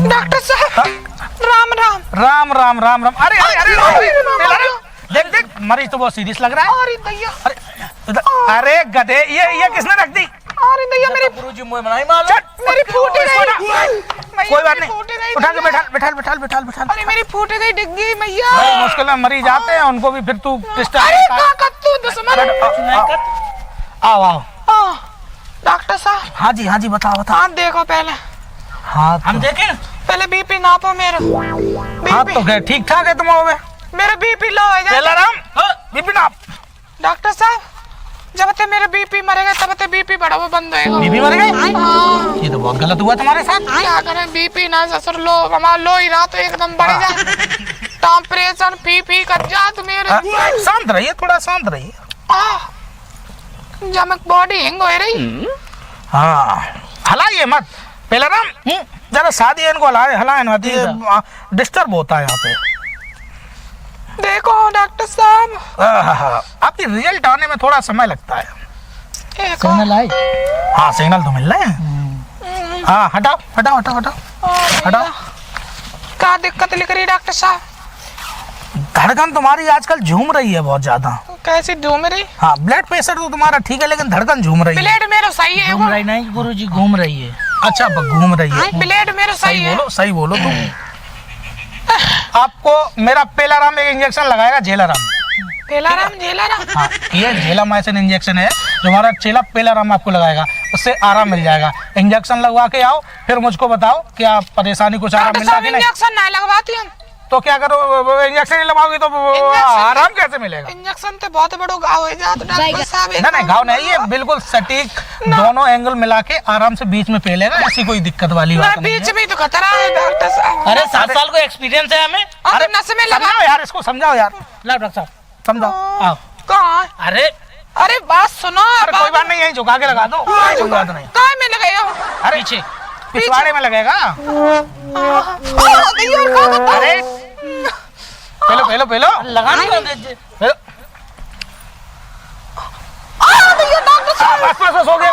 Doctor साहब राम राम राम राम राम राम। अरे अरे अरे देख देख मरीज तो बहुत सीरियस लग रहा है। अरे दैया, अरे गधे ये किसने रख दी? अरे दैया मेरी गुरुजी मुझे मनाई मार मेरी फूट गई। कोई बात नहीं, उठा के बैठा। अरे मेरी फूट गई डिग्गी मैया। मुश्किल में मरीज आते हैं उनको भी फिर तू अरे का तू दुश्मन। आओ आओ। डॉक्टर साहब। हाँ जी बताओ। आप देखो पहले। हाँ हम देखें पहले बीपी नापो मेरा। हाँ तो क्या ठीक ठाक है तुम? मेरा बीपी लो हो जाए। बीपी नाप। डॉक्टर साहब जब तक मेरा बीपी मरेगा तब तक बीपी बढ़ा हुआ बंद होएगा। बीपी मर गए? हाँ। ये तो बहुत गलत हुआ तुम्हारे साथ। क्या करें, बीपी ना ससुर लो हमारा लो ही रहा तो एकदम बढ़ जाए। टेम्परेचर पी कर जात मेरे। शांत रहिए, थोड़ा शांत रहिए। जब बॉडी हैंग हो रही। हाँ हलाइए मत। पहले ना जरा शादी इनको हलाए मत, डिस्टर्ब होता है यहाँ पे। देखो डॉक्टर साहब आपकी रिजल्ट आने में थोड़ा समय लगता है। सिग्नल आई। हाँ सिग्नल तो मिल रहे हैं। हाँ हटाओ। क्या दिक्कत लिख रही डॉक्टर साहब? धड़कन तुम्हारी आजकल झूम रही है बहुत ज्यादा। कैसी झूम रही? हाँ ब्लड प्रेशर तो तुम्हारा ठीक है लेकिन धड़कन झूम रही है। ब्लड मेरा सही है। घूम रही नहीं गुरुजी, घूम रही है। अच्छा घूम रही है। ब्लड मेरा सही है। सही बोलो तुम। आपको मेरा पेलाराम एक इंजेक्शन लगाएगा, झेलाराम। झेलाराम। हाँ ये झेलामाइसिन इंजेक्शन है जो हमारा चेला पेलाराम आपको लगाएगा, उससे आराम मिल जाएगा। इंजेक्शन लगवा के आओ फिर मुझको बताओ क्या परेशानी, कुछ आराम मिल रहा है कि नहीं। इंजेक्शन ना लगवाती हम तो क्या करो, इंजेक्शन नहीं लगाओगी तो आराम कैसे मिलेगा? इंजेक्शन तो बहुत बड़ा घाव हो जाता डॉक्टर साहब। नहीं घाव नहीं है, बिल्कुल सटीक दोनों एंगल मिला के आराम से बीच में पेलेगा, ऐसी कोई दिक्कत वाली बात नहीं है। बीच में तो खतरा है डॉक्टर साहब। अरे 7 साल को एक्सपीरियंस है हमें। अरे नस में लगा यार, इसको समझाओ यार। ला डॉक्टर साहब समझाओ। आओ। कहाँ? अरे बात सुनो। कोई बात नहीं, यही झुका के लगा दो। कोई बात नहीं। कहाँ में लगाया? अरे पीछे पिछवाड़े में लगेगा। अरे पहलो लगाने को दे। बस हो गया।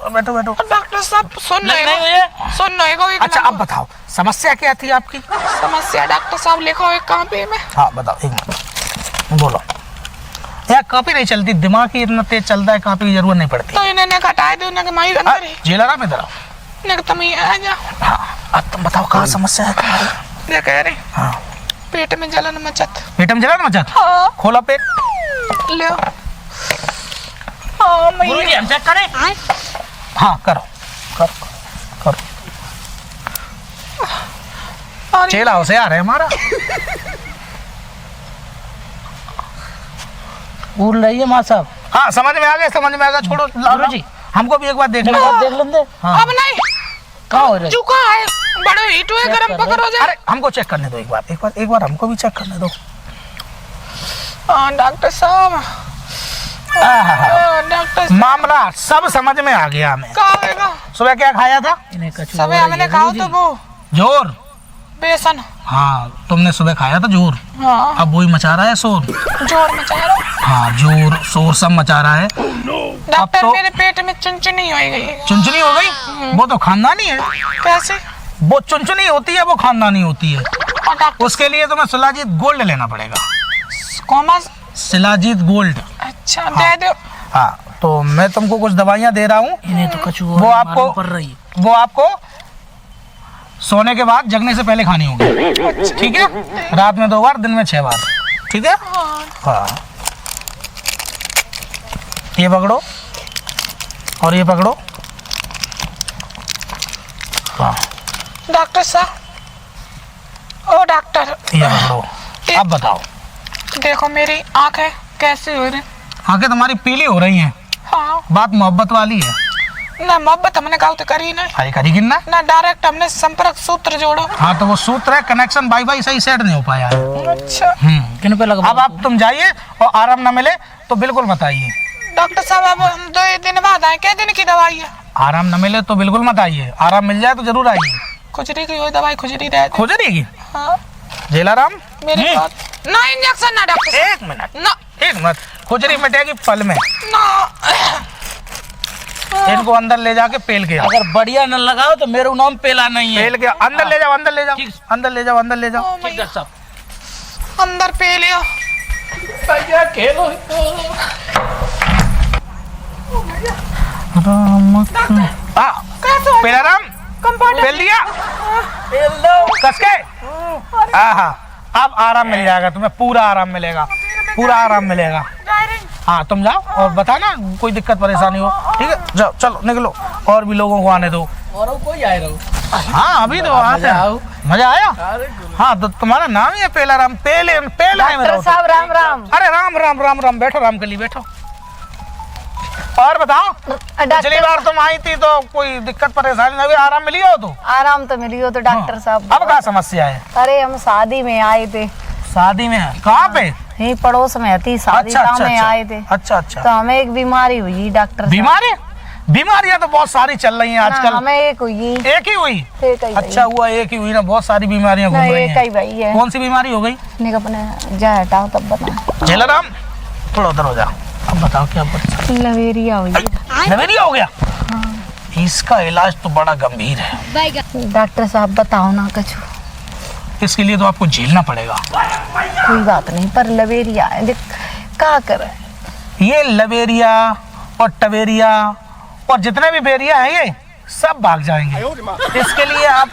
बैठो। डॉक्टर साहब सुन रहे। अच्छा अब बताओ समस्या क्या थी आपकी? समस्या डॉक्टर साहब लिखो एक कॉपी में। हाँ बताओ, एक मिनट बोलो। यार कॉपी नहीं चलती, दिमाग ही इतना तेज चलता है, कॉपी की जरूरत नहीं पड़ती। तो इन्हें घटाए दो ना, माई अंदर ही झेलाराम इधर आओ। ना तुम ही आ जा। हाँ अब तुम बताओ कहाँ समस्या है तुम्हारी? ये कह रहे हाँ पेट में जलन मचत। पेट में जलन मचत? हाँ खोला पेट। ले। हाँ गुरुजी हम चेक करें। हाँ करो। चेला होशियार है हमारा। बोल रही है माँ साहब। हाँ समझ में आ गया। छोड़ो गुरुजी हमको भी एक बार देखना। देख लेंगे। हाँ। अब नहीं कहाँ हो रहा है? चुका है बड़े हीट हुए, गरम पकड़ो जा। अरे हमको चेक करने दो एक बार हमको भी चेक करने दो। हाँ डॉक्टर साहब। डॉक्टर मामला सब समझ में आ गया हमें। क्या होगा? सुबह क्या खाया था? सुबह हमने खाओ तो वो जोर। बेसन। हाँ तुमने सुबह खाया था जोर। हाँ अब वही मचा रहा है शोर। जोर मचा रहा। हाँ जोर शोर सब मचा रहा है। डॉक्टर तो मेरे पेट में चुनचुनी हो गई। चुनचुनी हो गई? वो तो खानदानी है। कैसे? वो चुनचुनी होती है, वो खानदानी होती है। और डॉक्टर उसके लिए तुम्हें शिलाजीत गोल्ड लेना पड़ेगा। कौमा? शिलाजीत गोल्ड। अच्छा दे दो। हाँ तो मैं तुमको कुछ दवाइयाँ दे रहा हूँ। इन्हें तो कछु वो आपको पड़ रही है। वो आपको सोने के बाद जगने से पहले खानी होगी। ठीक है? रात में 2 बार, दिन में 6 बार। ठीक है? हाँ ये पकड़ो और ये पकड़ो। हाँ डॉक्टर साहब। ओ डॉक्टर ये पकड़ो। अब बताओ देखो मेरी आंखें कैसी हो रही? आंखें तुम्हारी पीली हो रही हैं। हाँ बात मोहब्बत वाली है। ना मोहब्बत हमने कहा तो करी नहीं अरे करी गिनना ना, डायरेक्ट हमने संपर्क सूत्र जोड़ो। हाँ तो वो सूत्र है, कनेक्शन बाई सही सेट नहीं हो पाया है। अच्छा किन पे लगा? अब आप तुम जाइए और आराम ना मिले तो बिल्कुल बताइए। डॉक्टर साहब अब हम 2 दिन बाद आए, क्या दिन की दवाई है? आराम न मिले तो बिल्कुल मत आइए, आराम मिल जाए तो जरूर आइए। खुजरी की दवाई खुजरी रह खोज रही है? हाँ झेलाराम मेरे पास ना इंजेक्शन ना डॉक्टर एक मिनट ना खुजरी मिटेगी पल में। ना इनको अंदर ले जाके पेल के आओ। अगर बढ़िया न लगाओ तो मेरे नाम पेला नहीं है। पेल के अंदर ले जाओ, अंदर ले जाओ, अंदर ले जाओ, अंदर ले जाओ। ठीक डॉक्टर साहब। अंदर पे लियो। भैया खेलो। पेला राम पेल दिया कस के। अब आराम मिल जाएगा तुम्हें, पूरा आराम मिलेगा, पूरा आराम मिलेगा। हाँ तुम जाओ और बताना कोई दिक्कत परेशानी हो, ठीक है? जाओ चलो निकलो, और भी लोगों को आने दो। और कोई आए रहो। हाँ अभी तो आते हैं। मजा आया? हाँ तो तुम्हारा नाम ही है पेला राम। पेले पेला है मेरा। साहब राम राम। अरे राम राम राम राम, बैठो राम के लिए बैठो। और बताओ, पिछली बार तुम आई थी तो कोई दिक्कत परेशानी नहीं हुई, आराम मिली हो? तो आराम तो मिली हो तो डॉक्टर साहब। अब क्या समस्या है? अरे हम शादी में आए थे। शादी में है? कहाँ पे? यही पड़ोस में थी शादी, में आए थे। अच्छा अच्छा। तो हमें एक बीमारी हुई डॉक्टर साहब। बीमारियां तो बहुत सारी चल रही हैं आजकल। हमें एक हुई। एक ही हुई? एक ही अच्छा हुआ एक ही हुई ना, बहुत सारी बीमारियां घूम रही एक ही भाई है। कौन सी बीमारी हो गई? नहीं अपने जा हटाओ तब बताओ। झेलाराम थोड़ा उधर हो जाओ, अब बताओ क्या परेशानी? लवेरिया हुई। लवेरिया हो गया? इसका इलाज तो बड़ा गंभीर है डॉक्टर साहब, बताओ ना कुछ। इसके लिए तो आपको झेलना पड़ेगा। कोई बात नहीं, पर लवेरिया है, क्या करे? ये लवेरिया और टवेरिया और जितने भी बेरिया हैं ये सब भाग जाएंगे। इसके लिए आप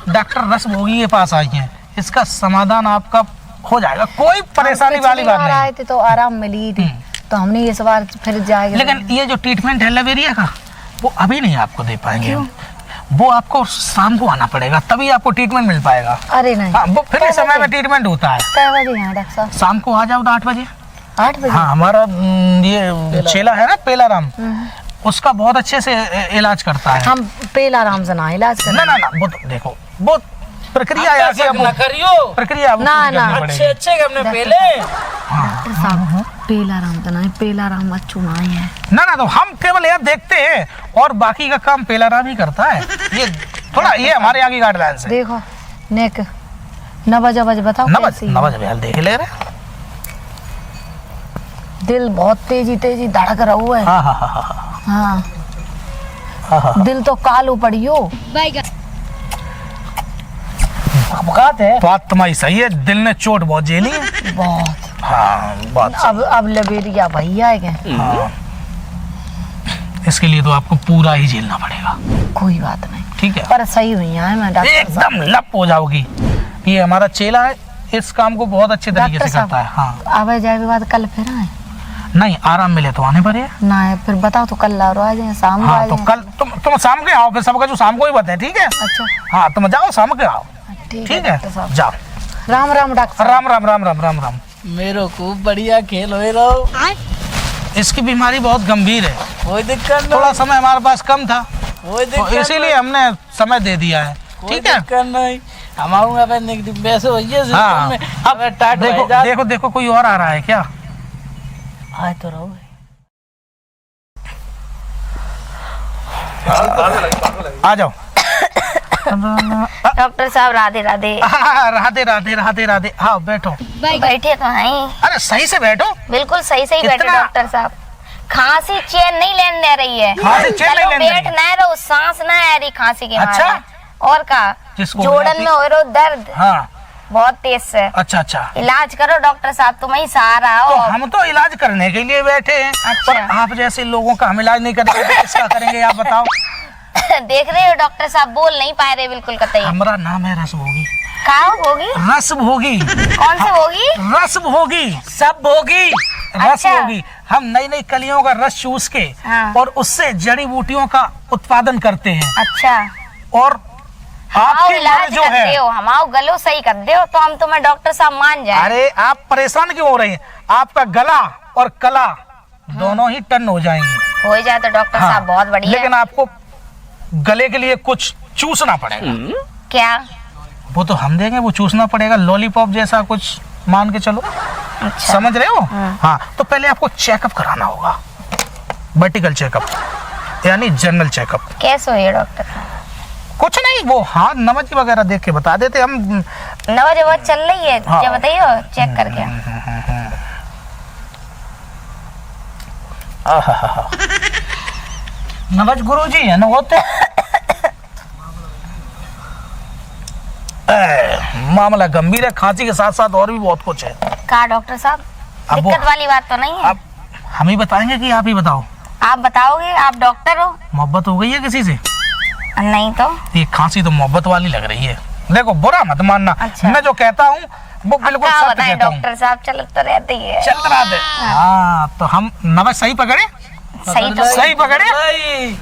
डॉक्टर रसभोगी के पास आई हैं, इसका समाधान आपका हो जाएगा, कोई परेशानी वाली बात नहीं। आए थे तो आराम मिली थी, तो हमने इस बार फिर जाएगा। लेकिन ये जो ट्रीटमेंट है लवेरिया का, वो अभी नहीं आपको दे पाएंगे। वो आपको शाम को आना पड़ेगा, तभी आपको ट्रीटमेंट मिल पाएगा। अरे नहीं, हाँ, वो फिर इस समय में ट्रीटमेंट होता है। कै बजे यहाँ डॉक्टर साहब? शाम को आ जाओ 8 बजे। 8 बजे? हाँ हमारा ये चेला है ना पेला राम, उसका बहुत अच्छे से इलाज करता है। हम पेला राम से ना इलाज कर। ना ना ना, वो तो देखो वो प्रक्रिया है, करियो प्रक्रिया ना ना अच्छे अच्छे हमने पहले। डॉक्टर साहब पेला राम तो नहीं, पेला राम अच्छू नहीं है। ना ना, तो हम केवल यह देखते हैं और बाकी का काम पेला राम ही करता है। ये थोड़ा ये हमारे यहाँ की गाइडलाइंस है। देखो नेक 9 बजे बताओ। 9 बजे देख ले रहे। दिल बहुत तेजी धड़क रहा है। हाँ दिल तो कालू पड़ियो। बात है, बात तुम्हारी सही है, दिल ने चोट बहुत झेली है। बहुत। हाँ बात अब लवेरिया भैया है क्या? हाँ। इसके लिए तो आपको पूरा ही झेलना पड़ेगा। कोई बात नहीं, ठीक है? पर सही हुई है मैं डॉक्टर एकदम लप हो जाओगी। ये हमारा चेला है, इस काम को बहुत अच्छे तरीके से करता है। हाँ आवे जाए के बाद कल फिर आए? नहीं, आराम मिले तो आने पड़े ना है, फिर बताओ तो कल आ जाए शाम को। हाँ तो कल तुम शाम के आओ, फिर सबका जो शाम को ही बताए, ठीक है? अच्छा हाँ तुम जाओ शाम के आओ, ठीक है? डॉक्टर साहब। जाओ। राम राम डॉक्टर। राम राम राम राम राम राम। मेरे को बढ़िया खेल हो रहा। इसकी बीमारी बहुत गंभीर है, कोई दिक्कत नहीं, थोड़ा समय हमारे पास कम था कोई तो दिक्कत इसीलिए हमने समय दे दिया है, ठीक है? नहीं हम आऊंगा वैसे होइए। हाँ अब देखो देखो देखो कोई और आ रहा है क्या? आए तो रहो। आ जाओ। डॉक्टर साहब राधे राधे। राधे राधे राधे राधे। हाँ बैठो। बैठे तो हैं? अरे सही से बैठो। बिल्कुल सही सही बैठे डॉक्टर साहब। खांसी चैन नहीं लेने दे रही है। खांसी चैन नहीं लेने बैठ ना रहो, सांस ना आ रही खांसी के अच्छा? मारे। और का जोड़न में हो रहा दर्द। हाँ बहुत तेज से। अच्छा अच्छा, इलाज करो डॉक्टर साहब, तुम ही सहारा हो। तो हम तो इलाज करने के लिए बैठे हैं। अच्छा। पर आप जैसे लोगों का हम इलाज नहीं करेंगे तो किसका करेंगे आप बताओ? देख रहे हो डॉक्टर साहब, बोल नहीं पा रहे बिल्कुल कतई। हमारा नाम है रसभोगी। क्या होगी? रसभोगी। कौन सी होगी? रसभोगी, सब भोगी, रसभोगी। हम नई नई कलियों का रस चूस के और उससे जड़ी बूटियों का उत्पादन करते हैं। अच्छा। और आपकी इलाज जो कर है, दे हो, हमारा गलो सही कर दे हो, तो हम तुम्हें डॉक्टर साहब मान जाए। अरे आप परेशान क्यों हो रही हैं? आपका गला और कला दोनों ही टन हो जाएंगी। हो जाए तो डॉक्टर हाँ, साहब बहुत बढ़िया। लेकिन आपको गले के लिए कुछ चूसना पड़ेगा। क्या? वो तो हम देंगे, वो चूसना पड़ेगा, लॉलीपॉप जैसा कुछ मान के चलो। अच्छा। समझ रहे हो? हाँ तो पहले आपको चेकअप कराना होगा, वर्टिकल चेकअप यानी जनरल चेकअप। कैसे हो ये डॉक्टर? कुछ नहीं, वो हाथ नमज वगैरह देख के बता देते हम। नवा जब चल रही है हाँ। क्या बताइए, चेक करके। नवज गुरुजी है ना होते मामला गंभीर है, खांसी के साथ साथ और भी बहुत कुछ है। कहा डॉक्टर साहब, अब वो- दिक्कत वाली बात तो नहीं है? अब हम ही बताएंगे कि आप ही बताओ? आप बताओगे, आप डॉक्टर हो। मोहब्बत हो गई है किसी से? नहीं तो ये खांसी तो मोहब्बत वाली लग रही है। देखो बुरा मत मानना, अच्छा। मैं जो कहता हूँ वो बिल्कुल क्या सत्य बताएं कहता हूँ। डॉक्टर साहब, चल तो रहती है। चल रहा है। हाँ तो हम नवज सही पकड़े? सही तो सही पकड़े?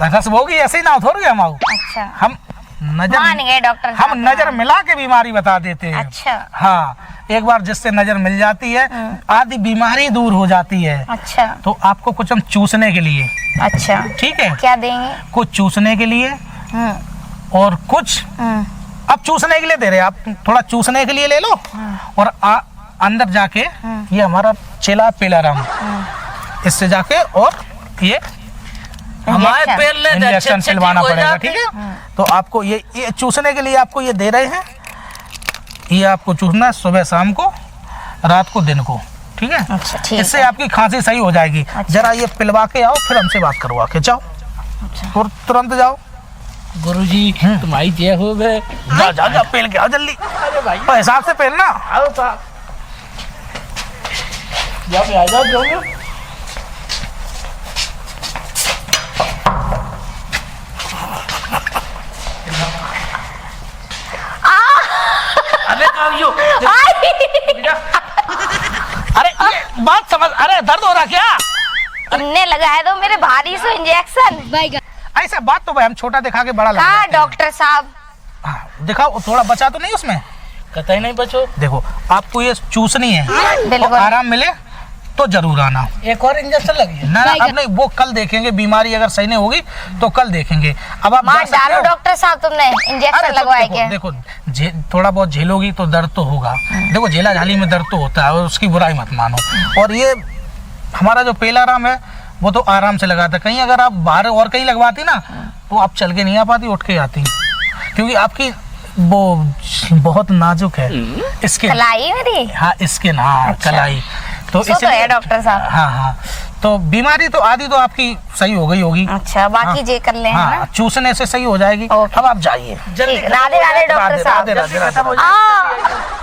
रस होगी ऐसे ही ना थोड़ी हम आओ। अच्छा, हम नजर मान गए डॉक्टर साहब। हम नजर मिला के बीमारी बता देते हैं। अच्छा हाँ, एक बार जिससे नजर मिल जाती है आधी बीमारी दूर हो जाती है। अच्छा तो आपको कुछ हम चूसने के लिए, अच्छा, ठीक है, क्या देंगे? कुछ चूसने के लिए और कुछ अब चूसने के लिए दे रहे हैं, आप थोड़ा चूसने के लिए ले लो और अंदर जाके ये हमारा चेला पेलाराम, इससे जाके और ये हमारे इंजेक्शन। पेड़ ले इंजेक्शन सिलवाना पड़ेगा, ठीक है। तो आपको ये चूसने के लिए आपको ये दे रहे हैं, ये आपको चूसना है सुबह शाम को, रात को दिन को, ठीक है। अच्छा ठीक इससे है। आपकी खांसी सही हो जाएगी। जरा ये पिलवा के आओ, फिर हमसे बात करवा के जाओ, और तुरंत जाओ। गुरुजी तुम्हारी जय हो गए। जा जा जा, पेल के आओ जल्दी। अरे भाई और हिसाब से पेलना। आओ साहब, यहाँ पे आ जाओ जो। अबे कावियो, अरे ये बात समझ, अरे दर्द हो रहा क्या? तुमने लगाया तो मेरे भारी से इंजेक्शन। ऐसा बात तो भाई हम छोटा दिखा के बड़ा लगा कहा देते हैं। डॉक्टर साहब? हाँ, दिखाओ थोड़ा बचा तो नहीं उसमें। कतई नहीं बचो। देखो आपको ये चूसनी है, बिल्कुल। और आराम मिले तो जरूर आना। एक और इंजेक्शन लगी। ना ना, अब नहीं, वो कल देखेंगे, बीमारी अगर सही नहीं होगी तो कल देखेंगे। अब आप मार देख सकते डालो हो। डॉक्टर साहब, तुमने अरे इंजेक्शन तो लगवाए देखो, क्या? देखो थोड़ा बहुत झेलोगी तो दर्द तो होगा। देखो झेला झाली में दर्द तो होता है, और उसकी बुराई मत मानो। और ये हमारा जो पेलाराम है वो तो आराम से लगाता है। कहीं अगर आप बाहर और कहीं लगवाती ना तो आप चल के नहीं आ पाती, उठ के आती, क्योंकि आपकी वो बहुत नाजुक है इसके। कलाई मेरी? हाँ इसके ना, अच्छा। कलाई तो सो तो है डॉक्टर साहब। हाँ हाँ, तो बीमारी तो आधी तो आपकी सही हो गई होगी। अच्छा, बाकी जे कर लें, है हाँ, ना? चूसने से सही हो जाएगी। ओके। अब आप जाइए। ठीक, राधे राधे डॉक्टर साहब। राधे राधे राधे। आ